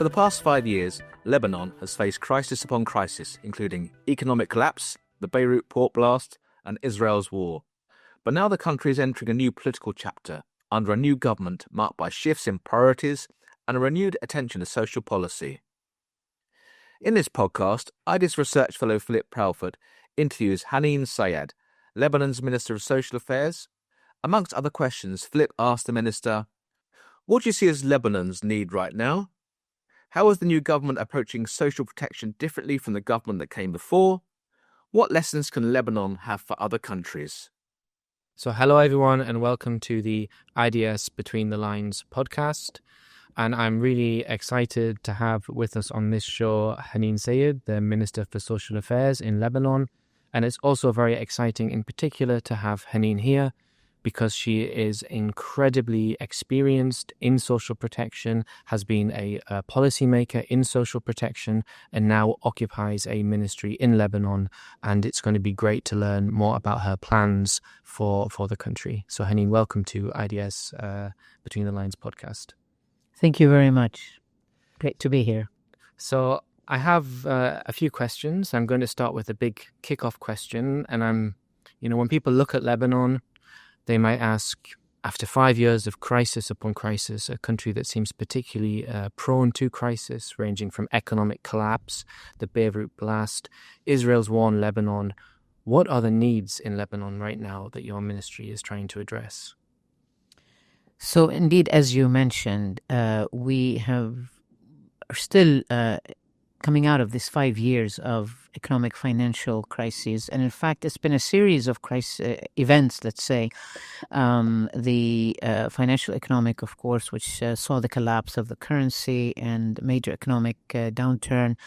For the past 5 years, Lebanon has faced crisis upon crisis, including economic collapse, the Beirut Port blast, and Israel's war. But now the country is entering a new political chapter under a new government marked by shifts in priorities and a renewed attention to social policy. In this podcast, IDS Research Fellow Proudfoot interviews Haneen Sayed, Lebanon's Minister of Social Affairs. Amongst other questions, Philip asked the minister, "What do you see as Lebanon's need right now? How is the new government approaching social protection differently from the government that came before? What lessons can Lebanon have for other countries?" So hello everyone and welcome to the IDS Between the Lines podcast. And I'm really excited to have with us on this show Haneen Sayed, the Minister for Social Affairs in Lebanon. And it's also very exciting in particular to have Haneen here because she is incredibly experienced in social protection, has been a policymaker in social protection, and now occupies a ministry in Lebanon. And it's going to be great to learn more about her plans for the country. So Haneen, welcome to IDS Between the Lines podcast. Thank you very much. Great to be here. So I have a few questions. I'm going to start with a big kickoff question. And when people look at Lebanon, they might ask, after 5 years of crisis upon crisis, a country that seems particularly prone to crisis, ranging from economic collapse, the Beirut blast, Israel's war on Lebanon, what are the needs in Lebanon right now that your ministry is trying to address? So indeed, as you mentioned, we are still coming out of this 5 years of economic financial crises. And in fact, it's been a series of events, let's say. The financial economic, of course, which saw the collapse of the currency and major economic downturn.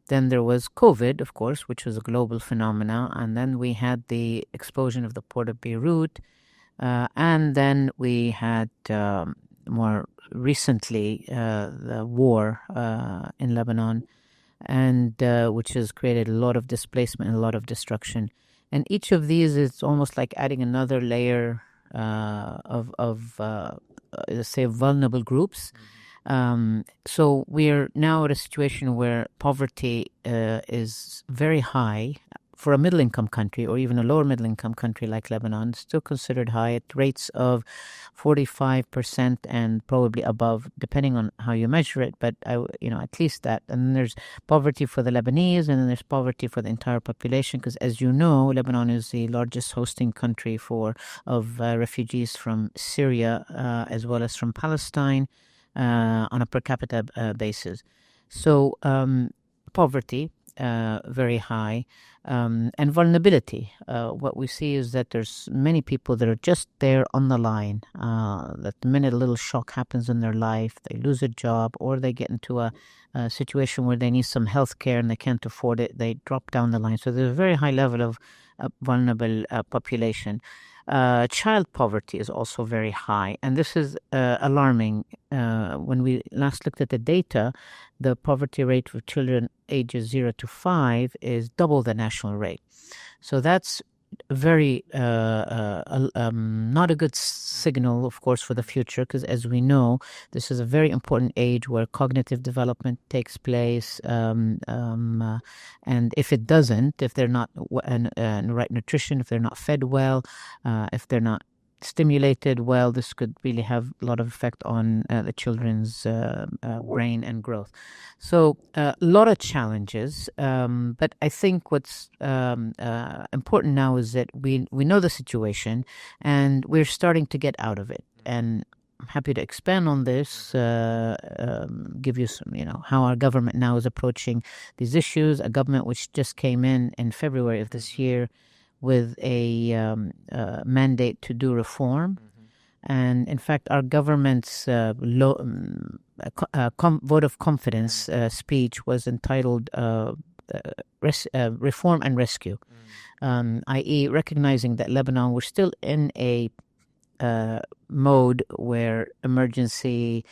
Then there was COVID, of course, which was a global phenomenon. And then we had the explosion of the port of Beirut. And then we had more recently the war in Lebanon, and which has created a lot of displacement and a lot of destruction. And each of these is almost like adding another layer of let's say, vulnerable groups. So we're now at a situation where poverty is very high. For a middle-income country or even a lower middle-income country like Lebanon, it's still considered high at rates of 45% and probably above, depending on how you measure it. But at least that. And then there's poverty for the Lebanese, and then there's poverty for the entire population. Because as you know, Lebanon is the largest hosting country of refugees from Syria as well as from Palestine on a per capita basis. So poverty. Very high, and vulnerability. What we see is that there's many people that are just there on the line, that the minute a little shock happens in their life, they lose a job or they get into a situation where they need some health care and they can't afford it, they drop down the line. So there's a very high level of vulnerable population. Child poverty is also very high, and this is alarming. When we last looked at the data, the poverty rate for children ages 0 to 5 is double the national rate. So that's very not a good signal, of course, for the future, because as we know, this is a very important age where cognitive development takes place, and if it doesn't, if they're not in right nutrition, if they're not fed well, if they're not stimulated well, this could really have a lot of effect on the children's brain and growth. So a lot of challenges, but I think what's important now is that we know the situation and we're starting to get out of it. And I'm happy to expand on this, give you some, how our government now is approaching these issues. A government which just came in February of this year with a mandate to do reform. And in fact, our government's vote of confidence speech was entitled Reform and Rescue, i.e. recognizing that Lebanon was still in a mode where emergency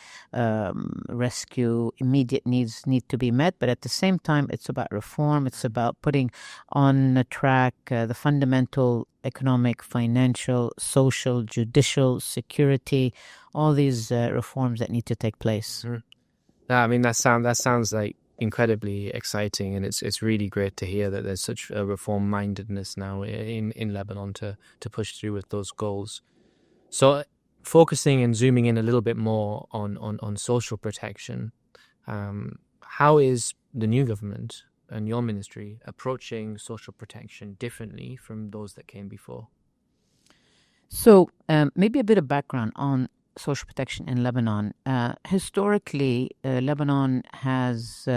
rescue, immediate needs need to be met. But at the same time, it's about reform. It's about putting on a track the fundamental economic, financial, social, judicial, security, all these reforms that need to take place. Mm-hmm. I mean, that sounds like incredibly exciting, and it's really great to hear that there's such a reform mindedness now in Lebanon to push through with those goals. So, focusing and zooming in a little bit more on social protection, how is the new government and your ministry approaching social protection differently from those that came before? So maybe a bit of background on social protection in Lebanon. Historically, Lebanon has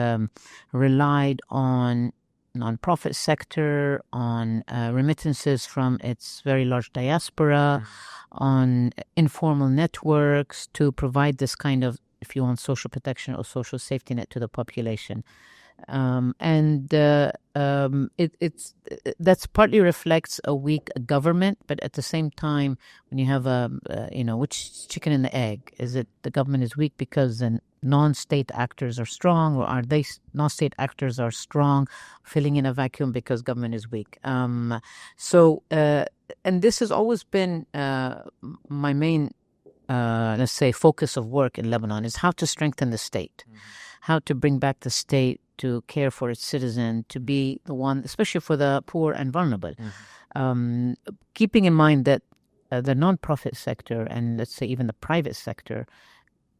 relied on nonprofit sector, on remittances from its very large diaspora, on informal networks to provide this kind of, if you want, social protection or social safety net to the population. That's partly reflects a weak government, but at the same time, when you have which chicken and the egg? Is it the government is weak because the non-state actors are strong, or are they non-state actors are strong, filling in a vacuum because government is weak? And this has always been my main, let's say, focus of work in Lebanon, is how to strengthen the state, how to bring back the state to care for its citizen, to be the one, especially for the poor and vulnerable. Keeping in mind that the nonprofit sector and, let's say, even the private sector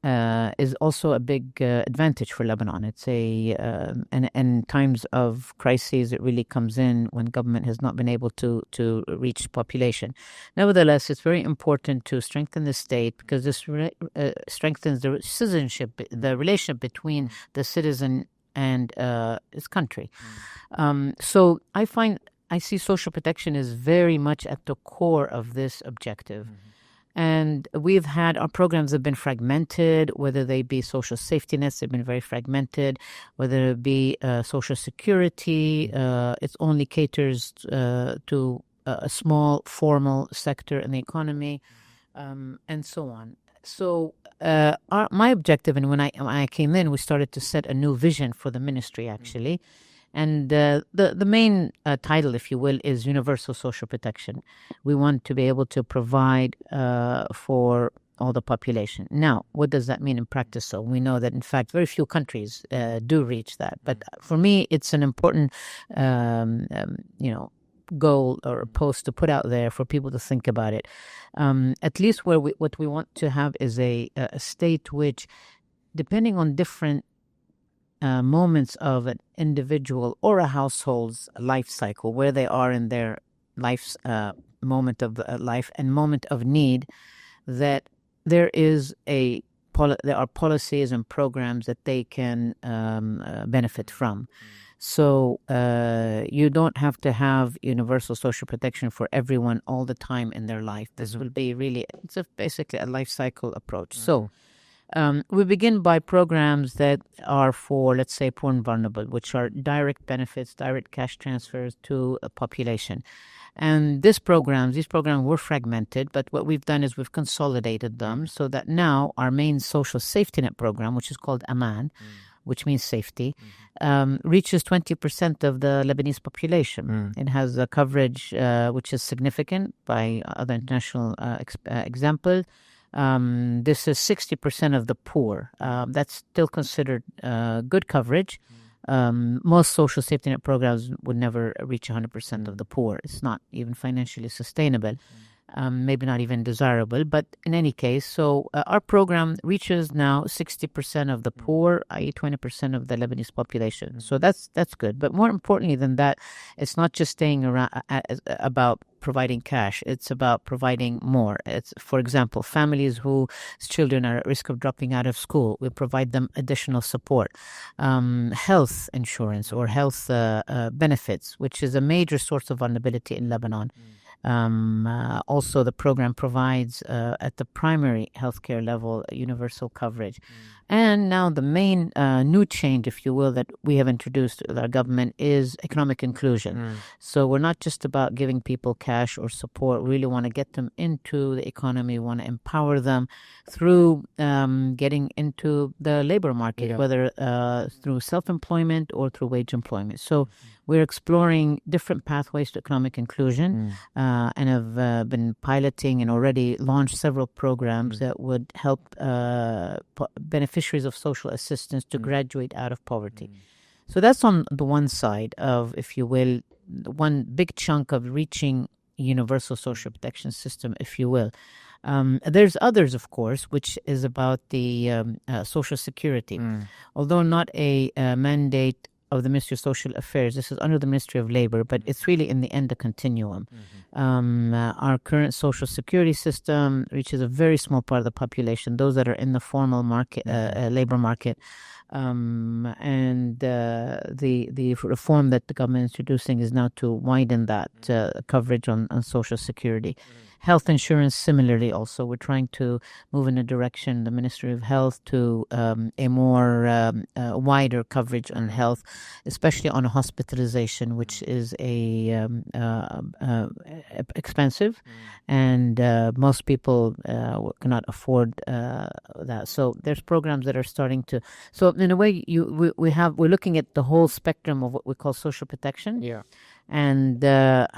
is also a big advantage for Lebanon. It's and in times of crises, it really comes in when government has not been able to reach population. Nevertheless, it's very important to strengthen the state, because this strengthens the citizenship, the relationship between the citizen and its country. So I see social protection is very much at the core of this objective. And our programs have been fragmented, whether they be social safety nets, they've been very fragmented, whether it be social security, it only caters to a small formal sector in the economy, and so on. So my objective, and when I came in, we started to set a new vision for the ministry, actually. And the main title, if you will, is Universal Social Protection. We want to be able to provide for all the population. Now, what does that mean in practice? So we know that, in fact, very few countries do reach that. But for me, it's an important, goal or a post to put out there for people to think about it. At least what we want to have is a state which, depending on different moments of an individual or a household's life cycle, where they are in their life's moment of life and moment of need, that there are policies and programs that they can benefit from. So you don't have to have universal social protection for everyone all the time in their life. This will be it's basically a life cycle approach. So we begin by programs that are for, let's say, poor and vulnerable, which are direct benefits, direct cash transfers to a population. And these programs were fragmented, but what we've done is we've consolidated them so that now our main social safety net program, which is called Aman, which means safety, reaches 20% of the Lebanese population. It has a coverage which is significant by other international example. This is 60% of the poor. That's still considered good coverage. Most social safety net programs would never reach 100% of the poor. It's not even financially sustainable. Maybe not even desirable, but in any case, so our program reaches now 60% of the poor, i.e. 20% of the Lebanese population. So that's good. But more importantly than that, it's not just staying around about providing cash. It's about providing more. It's, for example, families whose children are at risk of dropping out of school. We provide them additional support. Health insurance or health benefits, which is a major source of vulnerability in Lebanon. Also, the program provides at the primary healthcare level universal coverage. And now the main new change, if you will, that we have introduced with our government is economic inclusion. So we're not just about giving people cash or support. We really want to get them into the economy. We want to empower them through getting into the labor market, whether through self-employment or through wage employment. So we're exploring different pathways to economic inclusion and have been piloting and already launched several programs that would help beneficiaries beneficiaries of social assistance to graduate out of poverty. So that's on the one side of, if you will, one big chunk of reaching universal social protection system, if you will. There's others, of course, which is about the Social Security. Although not a mandate of the Ministry of Social Affairs, this is under the Ministry of Labor, but it's really in the end a continuum. Our current Social Security system reaches a very small part of the population, those that are in the formal market, labor market. And the reform that the government is introducing is now to widen that coverage on Social Security. Health insurance, similarly, also. We're trying to move in a direction, the Ministry of Health, to a more wider coverage on health, especially on hospitalization, which is expensive, and most people cannot afford that. So there's programs that are starting to. So in a way, we're looking at the whole spectrum of what we call social protection. Yeah. And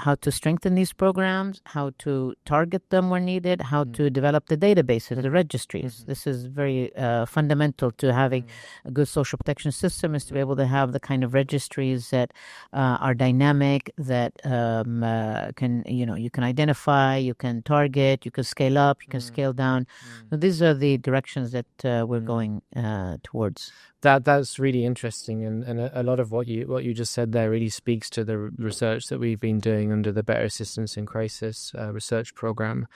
how to strengthen these programs, how to target them where needed, how to develop the databases, the registries. This is very fundamental to having a good social protection system, is to be able to have the kind of registries that are dynamic, that can, you can identify, you can target, you can scale up, you can scale down. So these are the directions that we're going towards. That's really interesting, and a lot of what you just said there really speaks to the research that we've been doing under the Better Assistance in Crisis research program.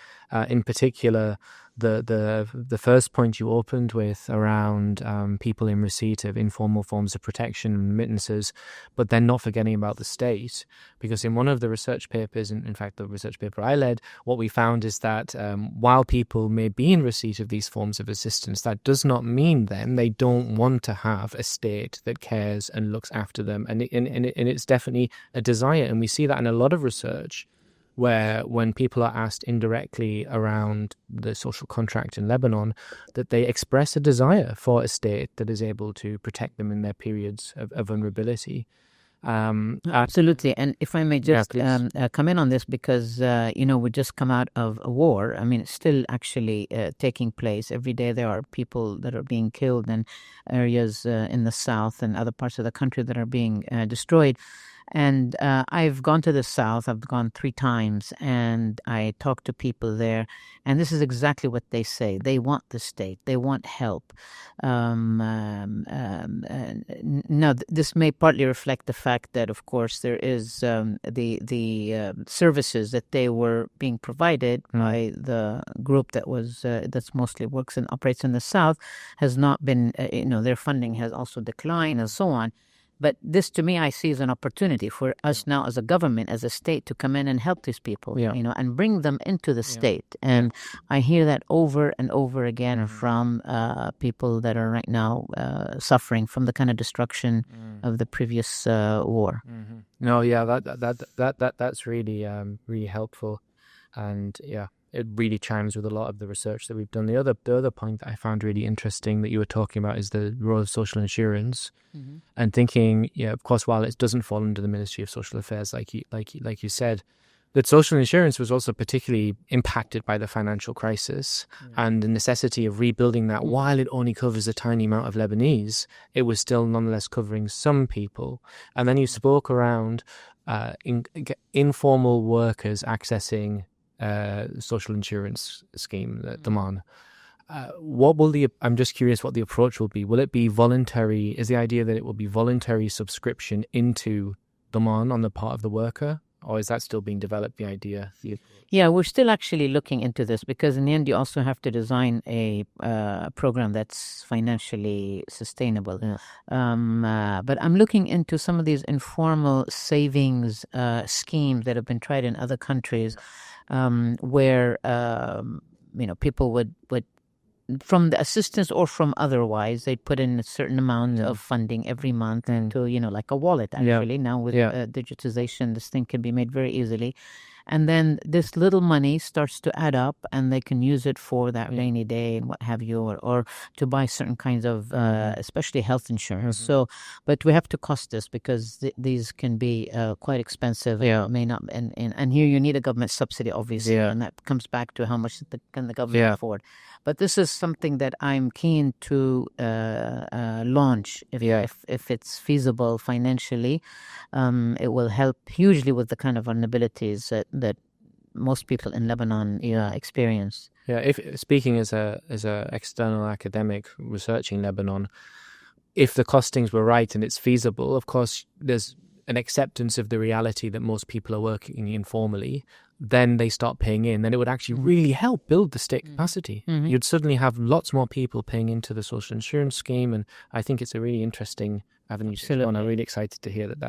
In particular, the first point you opened with around people in receipt of informal forms of protection and remittances, but then not forgetting about the state, because in one of the research papers, in fact the research paper I led, what we found is that while people may be in receipt of these forms of assistance, that does not mean then they don't want to have a state that cares and looks after them, and it's definitely a desire, and we see that in a lot of research, where when people are asked indirectly around the social contract in Lebanon, that they express a desire for a state that is able to protect them in their periods of vulnerability. Absolutely. And if I may just come in on this, because, we just come out of a war. I mean, it's still actually taking place. Every day there are people that are being killed, and areas in the south and other parts of the country that are being destroyed. And I've gone to the south. I've gone 3 times, and I talked to people there, and this is exactly what they say. They want the state. They want help. This may partly reflect the fact that, of course, there is the services that they were being provided by the group that was that's mostly works and operates in the south has not been. Their funding has also declined, and so on. But this, to me, I see as an opportunity for us now as a government, as a state, to come in and help these people, and bring them into the state. And I hear that over and over again from people that are right now suffering from the kind of destruction of the previous war. No, yeah, that's really really helpful, and yeah, it really chimes with a lot of the research that we've done. The other point that I found really interesting that you were talking about is the role of social insurance, and thinking, of course, while it doesn't fall under the Ministry of Social Affairs, like you said, that social insurance was also particularly impacted by the financial crisis and the necessity of rebuilding that. While it only covers a tiny amount of Lebanese, it was still nonetheless covering some people. And then you spoke around informal workers accessing social insurance scheme, the MON. I'm just curious what the approach will be. Will it be voluntary? Is the idea that it will be voluntary subscription into the MON on the part of the worker? Or is that still being developed, the idea? Yeah, we're still actually looking into this, because in the end you also have to design a program that's financially sustainable. But I'm looking into some of these informal savings schemes that have been tried in other countries, where people would from the assistance or from otherwise, they put in a certain amount of funding every month into, like a wallet, actually. Now with digitization, this thing can be made very easily. And then this little money starts to add up, and they can use it for that rainy day and what have you, or to buy certain kinds of, especially health insurance. So, but we have to cost this because these can be quite expensive. May not, and here you need a government subsidy, obviously, and that comes back to how much can the government afford. But this is something that I'm keen to launch if it's feasible financially. It will help hugely with the kind of vulnerabilities that most people in Lebanon experience. Yeah, if speaking as a external academic researching Lebanon, if the costings were right and it's feasible, of course, there's an acceptance of the reality that most people are working informally. Then they start paying in, then it would actually really help build the state capacity. You'd suddenly have lots more people paying into the social insurance scheme, and I think it's a really interesting avenue to explore. I'm really excited to hear that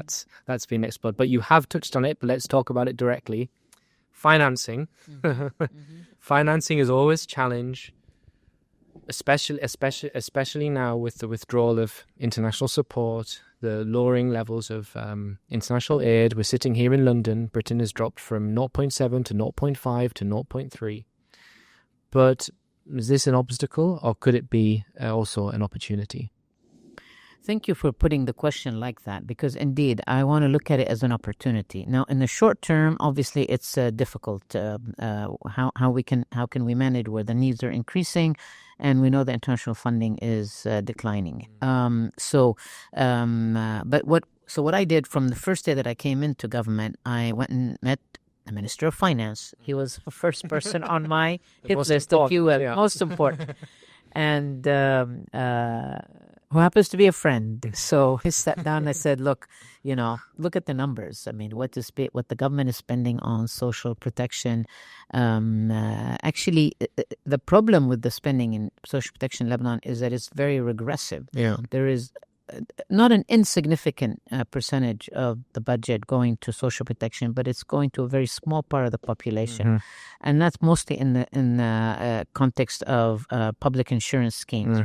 that's been explored. But you have touched on it, but let's talk about it directly. Financing. Financing is always a challenge, especially now with the withdrawal of international support, the lowering levels of international aid. We're sitting here in London. Britain has dropped from 0.7 to 0.5 to 0.3. But is this an obstacle, or could it be also an opportunity? Thank you for putting the question like that, because indeed I want to look at it as an opportunity. Now, in the short term, obviously it's difficult. How can we manage where the needs are increasing, and we know the international funding is declining. But what I did from the first day that I came into government, I went and met the Minister of Finance. He was the first person on my hit list, if you will, most important, and who happens to be a friend. So he sat down and I said, look at the numbers. I mean, what the government is spending on social protection. Actually, the problem with the spending in social protection in Lebanon is that it's very regressive. There is not an insignificant percentage of the budget going to social protection, but it's going to a very small part of the population, and that's mostly in the context of public insurance schemes,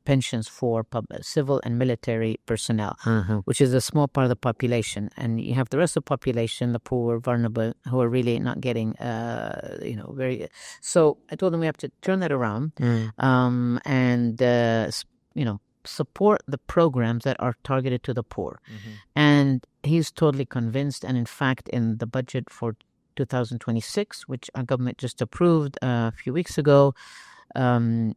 pensions for civil and military personnel, which is a small part of the population, and you have the rest of the population, the poor, vulnerable, who are really not getting, very. So I told them we have to turn that around, and support the programs that are targeted to the poor. And he's totally convinced. And in fact, in the budget for 2026, which our government just approved a few weeks ago, I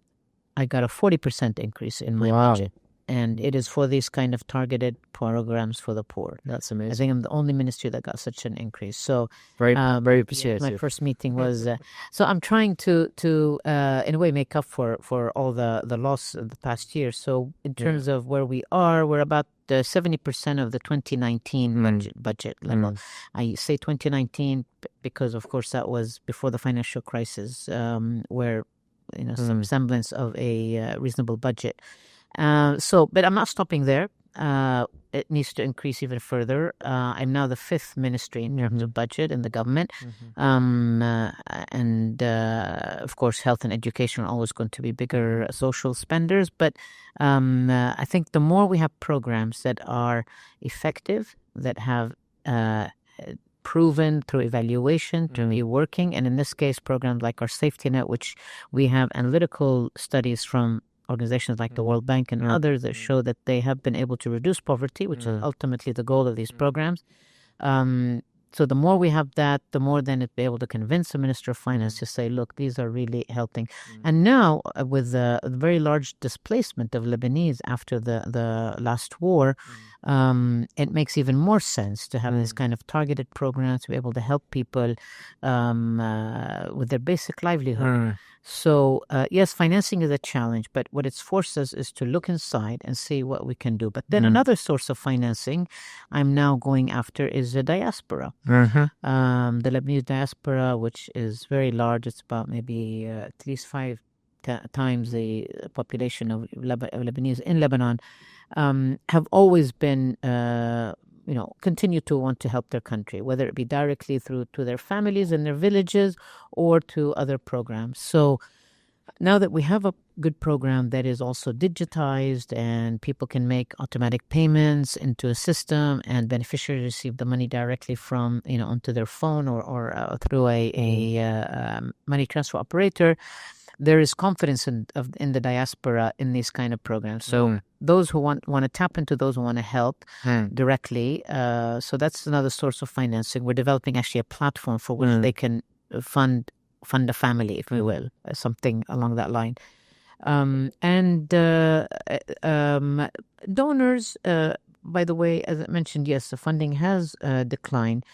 got a 40% increase in my budget. And it is for these kind of targeted programs for the poor. That's amazing. I think I'm the only ministry that got such an increase. So very appreciative. My first meeting was so I'm trying to in a way make up for all the loss of the past year. So in terms of where we are, we're about 70% of the 2019 budget level. I say 2019 because, of course, that was before the financial crisis, where some semblance of a reasonable budget. But I'm not stopping there. It needs to increase even further. I'm now the fifth ministry in terms of budget in the government. Of course, health and education are always going to be bigger social spenders. But I think the more we have programs that are effective, that have proven through evaluation to be working, and in this case, programs like our safety net, which we have analytical studies from organizations like the World Bank and others that show that they have been able to reduce poverty, which is ultimately the goal of these programs. So the more we have that, the more then it'll be able to convince the Minister of Finance to say, look, these are really helping. And now with the very large displacement of Lebanese after the last war, it makes even more sense to have this kind of targeted programs to be able to help people with their basic livelihood. So, yes, financing is a challenge, but what it's forced us is to look inside and see what we can do. But then another source of financing I'm now going after is the diaspora. The Lebanese diaspora, which is very large, it's about maybe at least 5 times the population of Lebanese in Lebanon, have always been continue to want to help their country, whether it be directly through to their families and their villages or to other programs. So now that we have a good program that is also digitized and people can make automatic payments into a system and beneficiaries receive the money directly from, onto their phone or through a money transfer operator, there is confidence in the diaspora in these kind of programs. So those who want to tap into those who want to help directly. So that's another source of financing. We're developing actually a platform for which they can fund a family, if we will, something along that line. Donors, by the way, as I mentioned, yes, the funding has declined,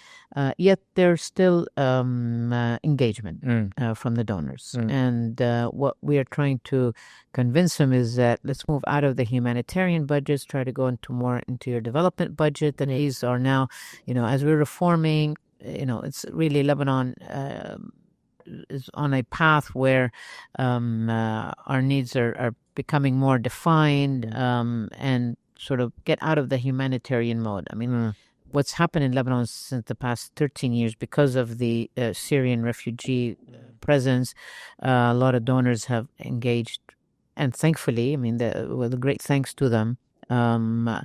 yet there's still engagement from the donors. And what we are trying to convince them is that let's move out of the humanitarian budgets, try to go into your development budget. And these are now, as we're reforming, it's really Lebanon is on a path where our needs are becoming more defined and sort of get out of the humanitarian mode. I mean, what's happened in Lebanon since the past 13 years because of the Syrian refugee presence, a lot of donors have engaged, and thankfully, I mean, the great thanks to them. And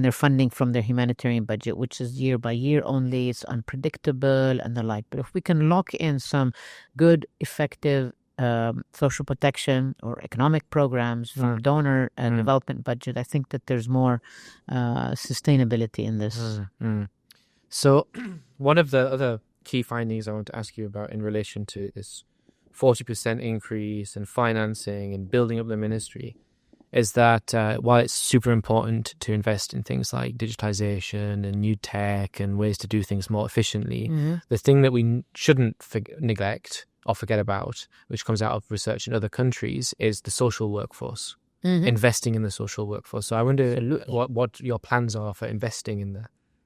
they're funding from their humanitarian budget, which is year by year only. It's unpredictable and the like. But if we can lock in some good, effective social protection or economic programs from donor and development budget, I think that there's more sustainability in this. So one of the other key findings I want to ask you about in relation to this 40% increase in financing and building up the ministry is that while it's super important to invest in things like digitization and new tech and ways to do things more efficiently, the thing that we shouldn't neglect or forget about, which comes out of research in other countries, is the social workforce, investing in the social workforce. So I wonder what your plans are for investing in the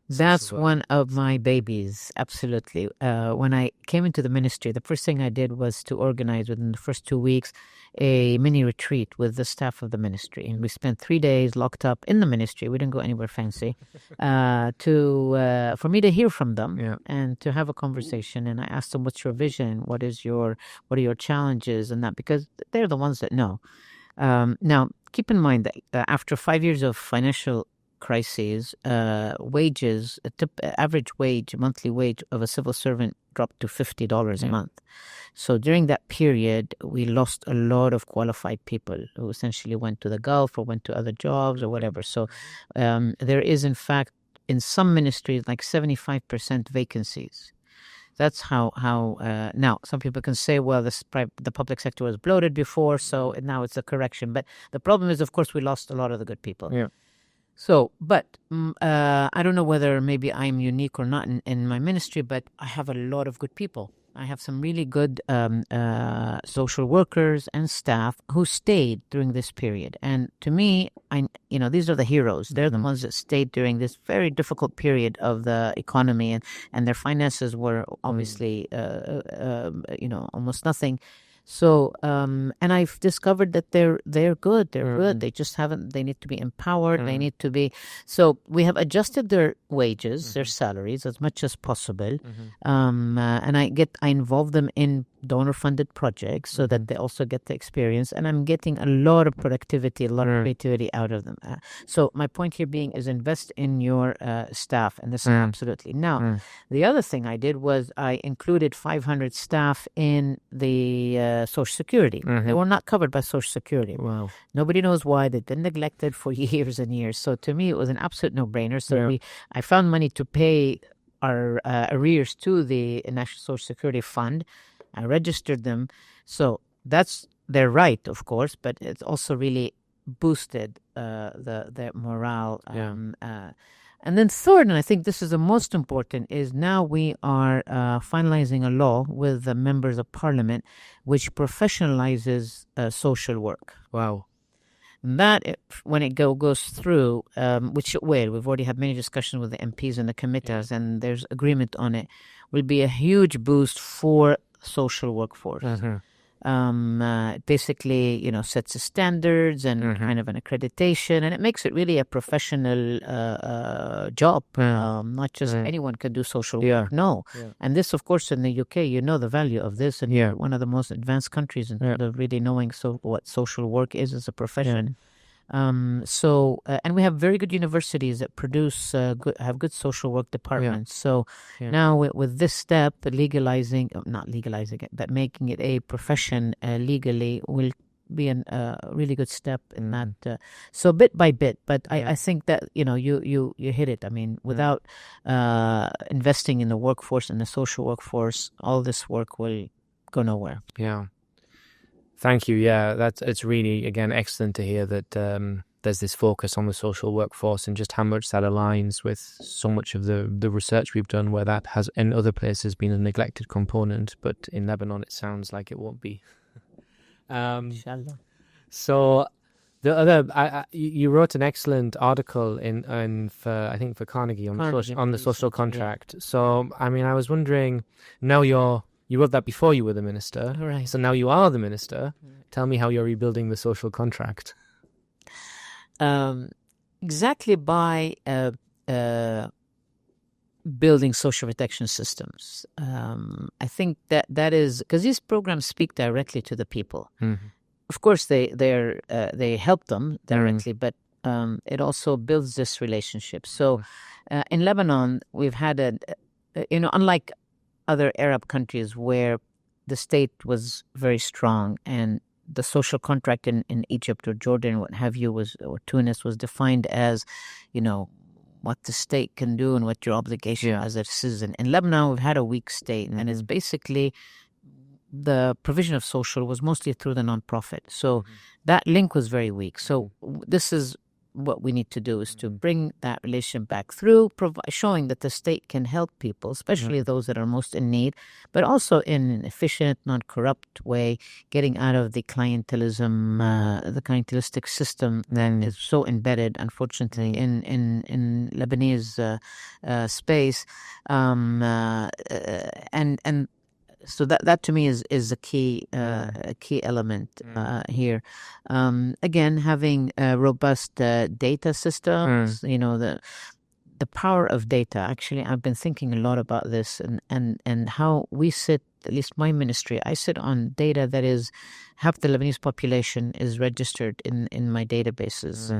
That's one of my babies, absolutely. When I came into the ministry, the first thing I did was to organize within the first 2 weeks a mini retreat with the staff of the ministry. And we spent 3 days locked up in the ministry. We didn't go anywhere fancy for me to hear from them and to have a conversation. And I asked them, what's your vision? What are your challenges? And that, because they're the ones that know. Now, keep in mind that after 5 years of financial crises, wages, average wage, monthly wage of a civil servant dropped to $50 a month. So during that period, we lost a lot of qualified people who essentially went to the Gulf or went to other jobs or whatever. So there is, in fact, in some ministries, like 75% vacancies. That's how now some people can say, well, the public sector was bloated before, so now it's a correction. But the problem is, of course, we lost a lot of the good people. Yeah. So, but I don't know whether maybe I'm unique or not in my ministry, but I have a lot of good people. I have some really good social workers and staff who stayed during this period. And to me, these are the heroes. They're the ones that stayed during this very difficult period of the economy, and their finances were obviously, almost nothing. So, and I've discovered that they're good. They're good. They just they need to be empowered. They need to be. So we have adjusted their wages, their salaries as much as possible. And I involve them in donor-funded projects so that they also get the experience. And I'm getting a lot of productivity, a lot of creativity out of them. So my point here being is invest in your staff. And this is absolutely. Now, the other thing I did was I included 500 staff in the Social Security. They were not covered by Social Security. Wow. Nobody knows why. They've been neglected for years and years. So to me, it was an absolute no-brainer. So I found money to pay our arrears to the National Social Security Fund. I registered them. So that's their right, of course, but it's also really boosted their morale. And then third, and I think this is the most important, is now we are finalizing a law with the members of parliament which professionalizes social work. Wow. And that, when it goes through, which it will, we've already had many discussions with the MPs and the committees, and there's agreement on it, will be a huge boost for social workforce. Basically, sets the standards and kind of an accreditation, and it makes it really a professional job. Not just anyone can do social work. No. And this, of course, in the UK, the value of this, and we're one of the most advanced countries in terms of really knowing what social work is as a profession. And we have very good universities that produce have good social work departments. So now with this step, not legalizing it, but making it a profession legally will be a really good step in that. So bit by bit, but I think that you hit it. I mean, without investing in the workforce and the social workforce, all this work will go nowhere. Yeah. Thank you. Yeah, it's really, again, excellent to hear that there's this focus on the social workforce and just how much that aligns with so much of the research we've done, where that has in other places been a neglected component, but in Lebanon it sounds like it won't be. Inshallah. So the other, you wrote an excellent article for Carnegie on the social contract. So I mean, I was wondering, now you wrote that before you were the minister. Right. So now you are the minister. Tell me how you're rebuilding the social contract. Exactly by building social protection systems. I think that is because these programs speak directly to the people. Of course, they help them directly, but it also builds this relationship. So in Lebanon, we've had unlike other Arab countries where the state was very strong and the social contract in Egypt or Jordan, what have you, or Tunis was defined as, what the state can do and what your obligation as a citizen. In Lebanon, we've had a weak state, and it's basically the provision of social was mostly through the nonprofit. So that link was very weak. So this is what we need to do, is to bring that relation back through, showing that the state can help people, especially those that are most in need, but also in an efficient, non-corrupt way, getting out of the clientelism, the clientelistic system that is so embedded, unfortunately, in Lebanese space, and so that to me is a key element here. Again, having robust data systems, the power of data. Actually, I've been thinking a lot about this and how we sit. At least my ministry, I sit on data that is half the Lebanese population is registered in my databases,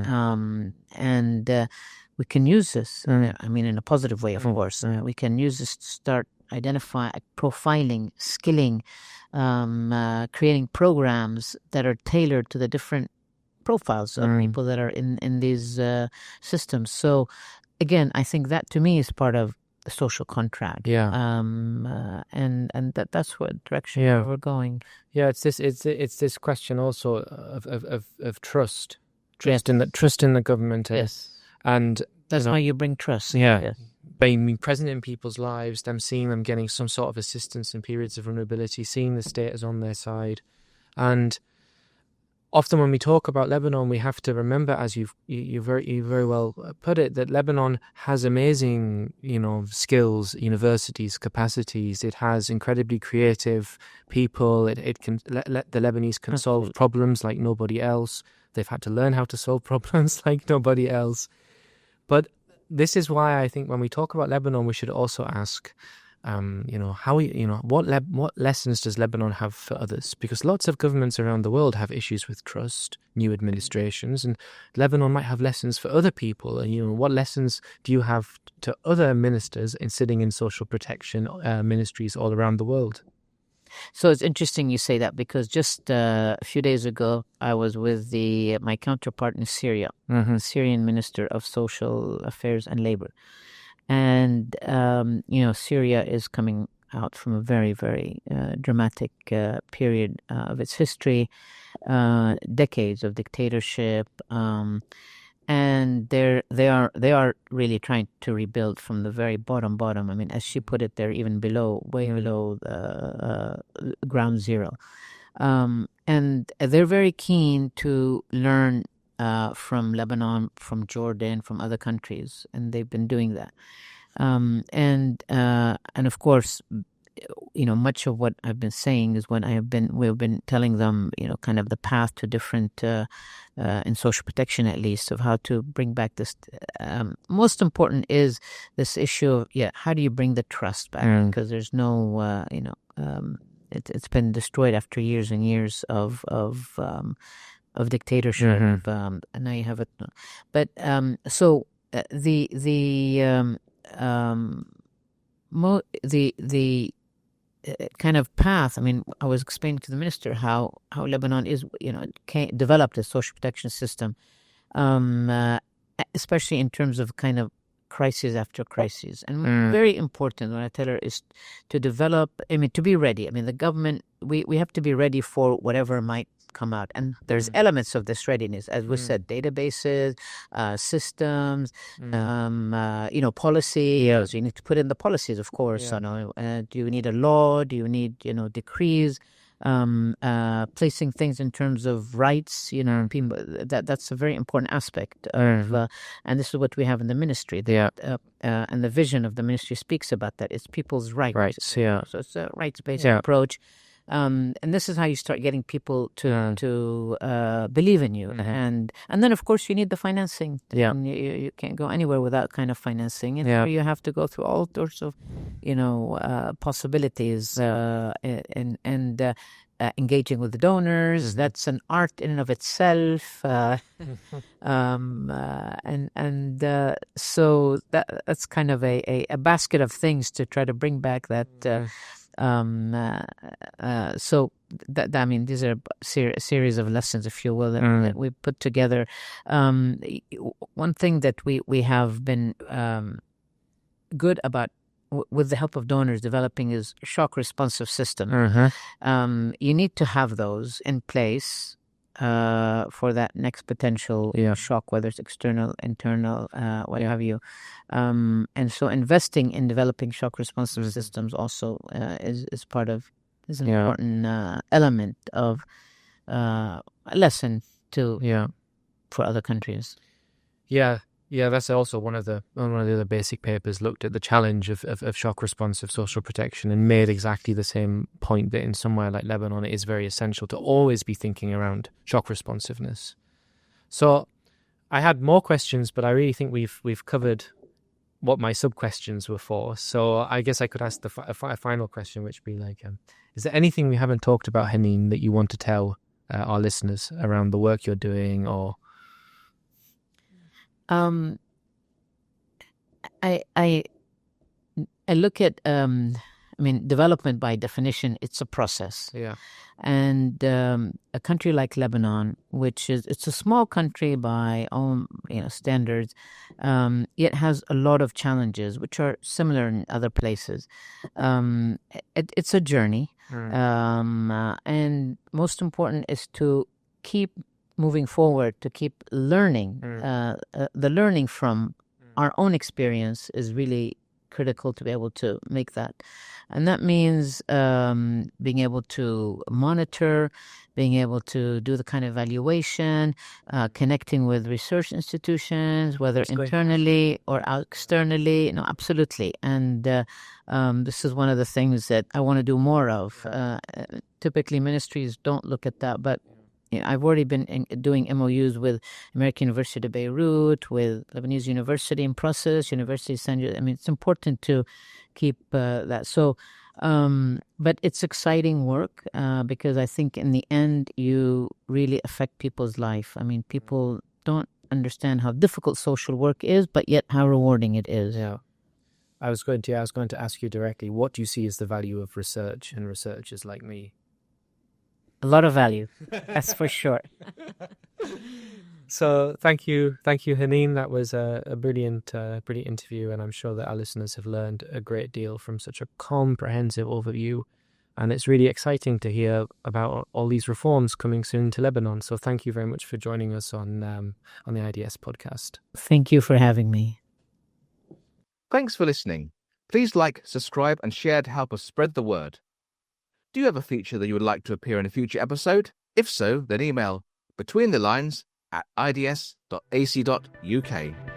and we can use this. I mean, in a positive way, of course. We can use this to start profiling, skilling, creating programs that are tailored to the different profiles of people that are in these systems. So, again, I think that to me is part of the social contract. And that's what direction we're going. Yeah, it's this question also of trust in the government. And that's why you bring trust. Being present in people's lives, them seeing them getting some sort of assistance in periods of vulnerability, seeing the state is on their side. And often when we talk about Lebanon, we have to remember, as you very well put it, that Lebanon has amazing, skills, universities, capacities. It has incredibly creative people. It can let the Lebanese can solve problems like nobody else. They've had to learn how to solve problems like nobody else. But this is why I think when we talk about Lebanon, we should also ask, what lessons does Lebanon have for others? Because lots of governments around the world have issues with trust, new administrations, and Lebanon might have lessons for other people. And, what lessons do you have to other ministers in sitting in social protection ministries all around the world? So it's interesting you say that, because just a few days ago, I was with my counterpart in Syria, Syrian Minister of Social Affairs and Labor. And, Syria is coming out from a very, very dramatic period of its history, decades of dictatorship, and they are really trying to rebuild from the very bottom. I mean, as she put it, they're even way below ground zero, and they're very keen to learn from Lebanon, from Jordan, from other countries, and they've been doing that. And of course, much of what I've been saying is what we've been telling them, kind of the path to different, in social protection at least, of how to bring back this. Most important is this issue of, how do you bring the trust back? Because there's no, it's been destroyed after years and years of dictatorship, and now you have it. But so the kind of path. I mean, I was explaining to the minister how Lebanon is, developed a social protection system, especially in terms of kind of crisis after crisis. And very important, what I tell her, is to develop, to be ready. I mean, the government, we have to be ready for whatever might come out. And there's elements of this readiness, as we said, databases, systems, policies. You need to put in the policies, of course. Do you need a law? Do you need, decrees? Placing things in terms of rights, people, that's a very important aspect of, and this is what we have in the ministry. And the vision of the ministry speaks about that. It's people's rights. So it's a rights-based approach. And this is how you start getting people to believe in you, and then of course you need the financing. And you can't go anywhere without kind of financing, and you have to go through all sorts of possibilities, and engaging with the donors. That's an art in and of itself, so that's kind of a basket of things to try to bring back that. So that I mean, these are a series of lessons, if you will, that we put together. One thing that we have been good about, with the help of donors, developing is shock responsive system. You need to have those in place for that next potential shock, whether it's external, internal, what have you. And so investing in developing shock responsive systems also is part of, is an important element of a lesson for other countries. Yeah, that's also one of the other basic papers looked at the challenge of shock responsive social protection and made exactly the same point, that in somewhere like Lebanon, it is very essential to always be thinking around shock responsiveness. So I had more questions, but I really think we've covered what my sub-questions were for. So I guess I could ask a final question, which would be like, is there anything we haven't talked about, Haneen, that you want to tell our listeners around the work you're doing, or... I look at development by definition, it's a process. And a country like Lebanon, it's a small country by all standards, yet has a lot of challenges which are similar in other places. It's a journey, and most important is to keep moving forward, to keep learning. The learning from our own experience is really critical to be able to make that. And that means being able to monitor, being able to do the kind of evaluation, connecting with research institutions, whether internally or externally. No, absolutely. And this is one of the things that I want to do more of. Typically, ministries don't look at that, but I've already been doing MOUs with American University of Beirut, with Lebanese University in process, University of San Jose. I mean, it's important to keep that. So, but it's exciting work because I think in the end, you really affect people's life. I mean, people don't understand how difficult social work is, but yet how rewarding it is. Yeah. I was going to ask you directly, what do you see as the value of research and researchers like me? A lot of value, that's for sure. So thank you, Haneen. That was a brilliant interview, and I'm sure that our listeners have learned a great deal from such a comprehensive overview. And it's really exciting to hear about all these reforms coming soon to Lebanon. So thank you very much for joining us on the IDS podcast. Thank you for having me. Thanks for listening. Please like, subscribe, and share to help us spread the word. Do you have a feature that you would like to appear in a future episode? If so, then email betweenthelines@ids.ac.uk.